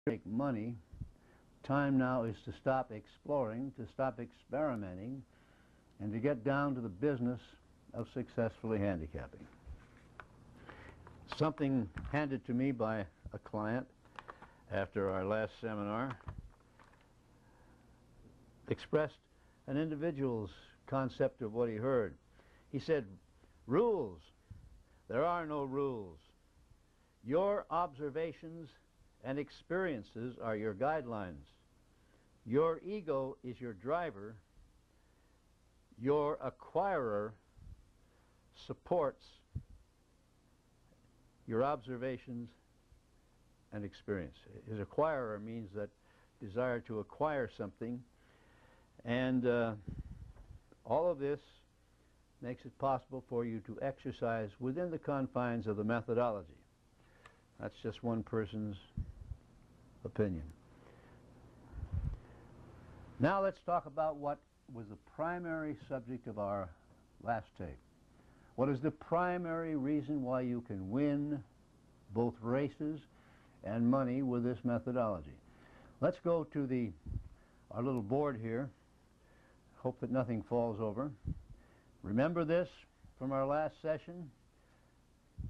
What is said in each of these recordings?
make money. Time now is to stop exploring, to stop experimenting, and to get down to the business of successfully handicapping. Something handed to me by a client after our last seminar expressed an individual's concept of what he heard. He said, "Rules. There are no rules. Your observations and experiences are your guidelines. Your ego is your driver. Your acquirer supports your observations and experience." His acquirer means that desire to acquire something, and all of this makes it possible for you to exercise within the confines of the methodology. That's just one person's opinion. Now let's talk about what was the primary subject of our last tape. What is the primary reason why you can win both races and money with this methodology? Let's go to our little board here. Hope that nothing falls over. Remember this from our last session?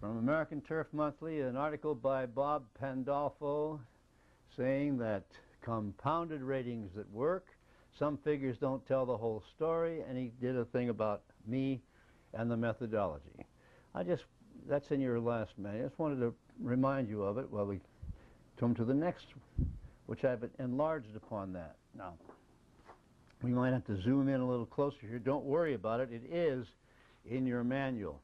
From American Turf Monthly, an article by Bob Pandolfo saying that compounded ratings that work, some figures don't tell the whole story, and he did a thing about me and the methodology. That's in your last manual. I just wanted to remind you of it while we come to the next, which I've enlarged upon that. Now, we might have to zoom in a little closer here. Don't worry about it. It is in your manual.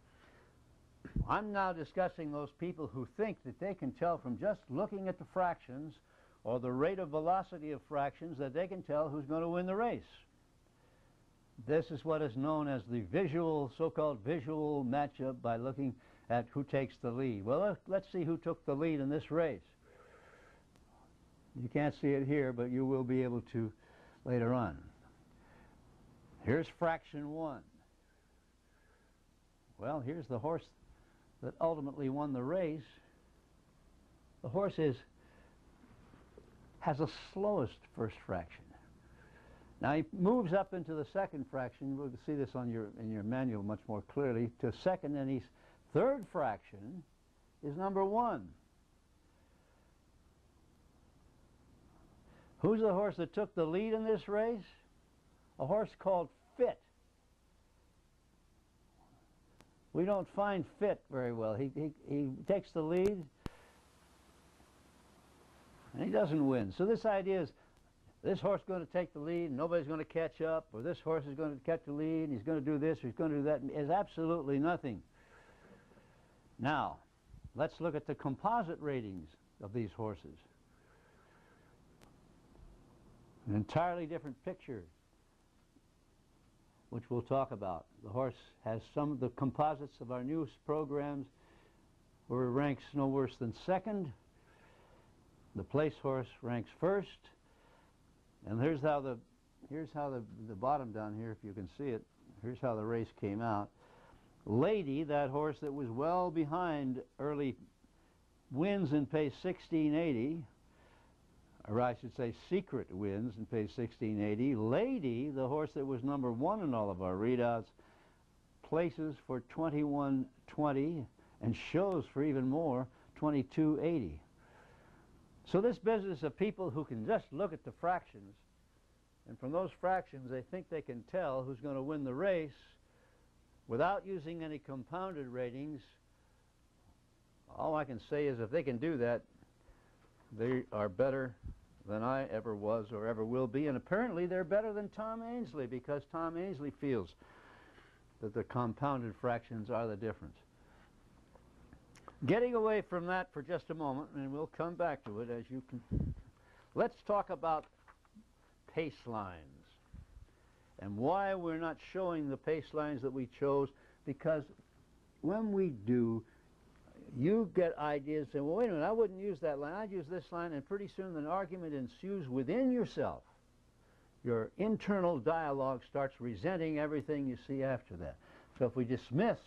I'm now discussing those people who think that they can tell from just looking at the fractions or the rate of velocity of fractions that they can tell who's going to win the race. This is what is known as the visual, so-called visual matchup by looking at who takes the lead. Well, let's see who took the lead in this race. You can't see it here, but you will be able to later on. Here's fraction 1. Well, here's the horse that ultimately won the race. The horse has the slowest first fraction. Now he moves up into the second fraction. We'll see this in your manual much more clearly. To second, and his third fraction is number 1. Who's the horse that took the lead in this race? A horse called Fit. We don't find Fit very well. He takes the lead, and he doesn't win. So this idea is, this horse is going to take the lead, and nobody's going to catch up, or this horse is going to catch the lead, and he's going to do this, or he's going to do that, is absolutely nothing. Now, let's look at the composite ratings of these horses. An entirely different picture, which we'll talk about. The horse has some of the composites of our newest programs where it ranks no worse than second. The place horse ranks first. And here's how the bottom down here, if you can see it, here's how the race came out. Lady, that horse that was well behind early, wins in pace 1680. Or I should say Secret wins in page 1680. Lady, the horse that was number 1 in all of our readouts, places for 2120 and shows for even more, 2280. So this business of people who can just look at the fractions, and from those fractions they think they can tell who's going to win the race without using any compounded ratings, all I can say is if they can do that, they are better than I ever was or ever will be, and apparently they're better than Tom Ainsley, because Tom Ainsley feels that the compounded fractions are the difference. Getting away from that for just a moment, and we'll come back to it as you can. Let's talk about pace lines and why we're not showing the pace lines that we chose, because when we do, you get ideas saying, well, wait a minute, I wouldn't use that line, I'd use this line, and pretty soon an argument ensues within yourself. Your internal dialogue starts resenting everything you see after that. So if we dismiss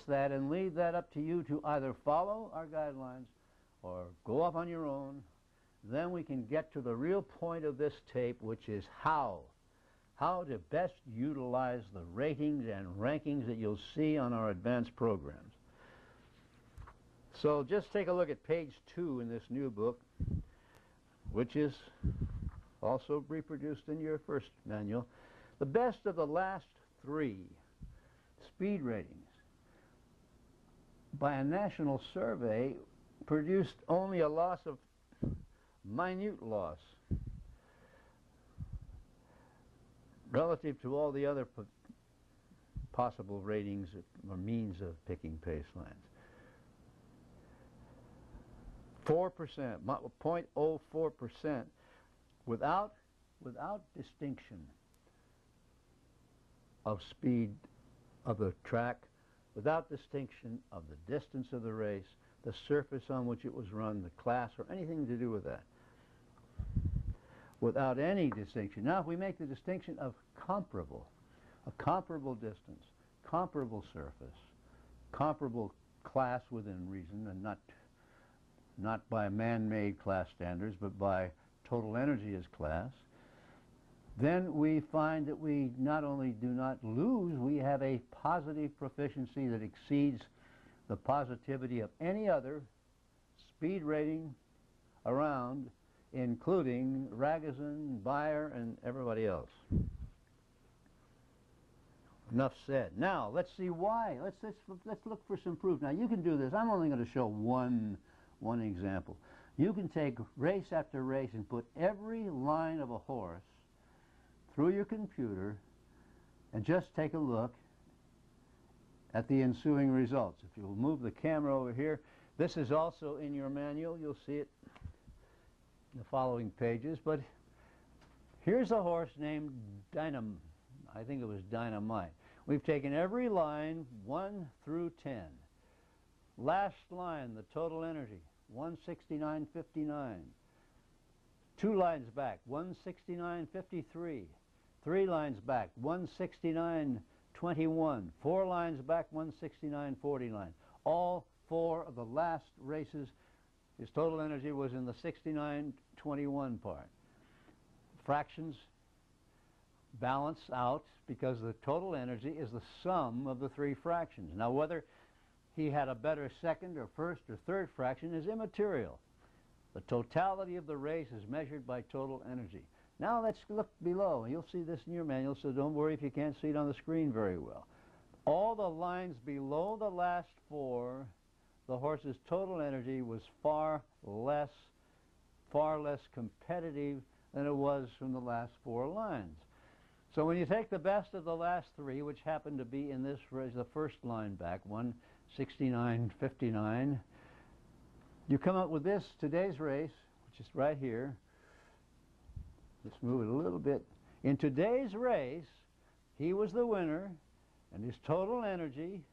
that and leave that up to you to either follow our guidelines or go off on your own. Then we can get to the real point of this tape, which is how to best utilize the ratings and rankings that you'll see on our advanced programs. So just take a look at page 2 in this new book, which is also reproduced in your first manual. The best of the last 3 speed ratings by a national survey produced only a loss of minute loss relative to all the other possible ratings or means of picking pace lines. 4%, 0.04%, without distinction of speed of the track, without distinction of the distance of the race, the surface on which it was run, the class, or anything to do with that. Without any distinction. Now, if we make the distinction of comparable, a comparable distance, comparable surface, comparable class within reason, and not by man-made class standards, but by total energy as class, then we find that we not only do not lose, we have a positive proficiency that exceeds the positivity of any other speed rating around, including Ragusan, Beyer, and everybody else. Enough said. Now, let's see why. Let's look for some proof. Now, you can do this. I'm only going to show one example. You can take race after race and put every line of a horse through your computer and just take a look at the ensuing results. If you'll move the camera over here, this is also in your manual. You'll see it in the following pages. But here's a horse named I think it was Dynamite. We've taken every line 1 through 10. Last line, the total energy, 169.59. 2 lines back, 169.53. 3 lines back, 169.21. 4 lines back, 169.49. All 4 of the last races, his total energy was in the 69.21 part. Fractions balance out because the total energy is the sum of the 3 fractions. Now, whether he had a better second or first or third fraction is immaterial. The totality of the race is measured by total energy. Now let's look below. You'll see this in your manual, so don't worry if you can't see it on the screen very well. All the lines below the last 4, the horse's total energy was far less competitive than it was from the last 4 lines. So when you take the best of the last 3, which happened to be in this race, the first line back, 169.59, you come up with this, today's race, which is right here. Let's move it a little bit. In today's race, he was the winner, and his total energy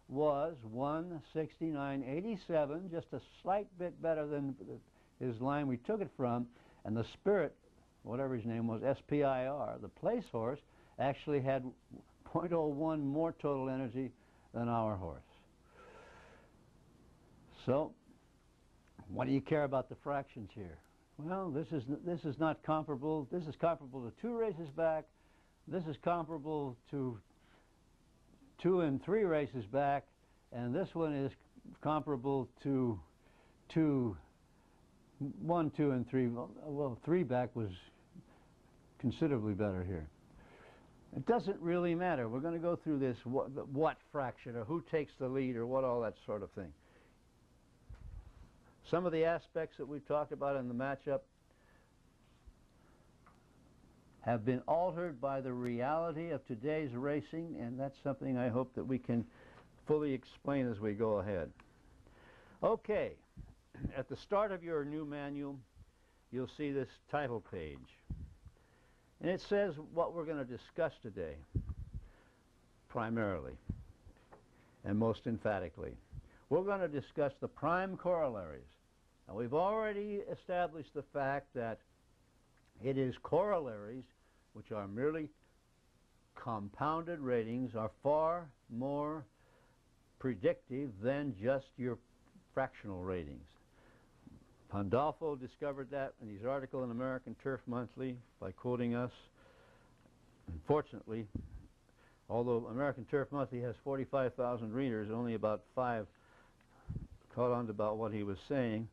was 169.87, just a slight bit better than his line we took it from, and the Spirit, whatever his name was, SPIR, the place horse, actually had 0.01 more total energy than our horse. So, what do you care about the fractions here? Well, this is not comparable. This is comparable to 2 races back. This is comparable to 2 and 3 races back, and this one is comparable to 1, 2, and 3. Well, 3 back was considerably better here. It doesn't really matter. We're going to go through this what fraction, or who takes the lead, or what, all that sort of thing. Some of the aspects that we've talked about in the matchup have been altered by the reality of today's racing, and that's something I hope that we can fully explain as we go ahead. Okay, at the start of your new manual, you'll see this title page. And it says what we're going to discuss today, primarily, and most emphatically. We're going to discuss the prime corollaries. Now, we've already established the fact that it is corollaries, which are merely compounded ratings, are far more predictive than just your fractional ratings. Pandolfo discovered that in his article in American Turf Monthly by quoting us. Unfortunately, although American Turf Monthly has 45,000 readers, only about 5 caught on to about what he was saying.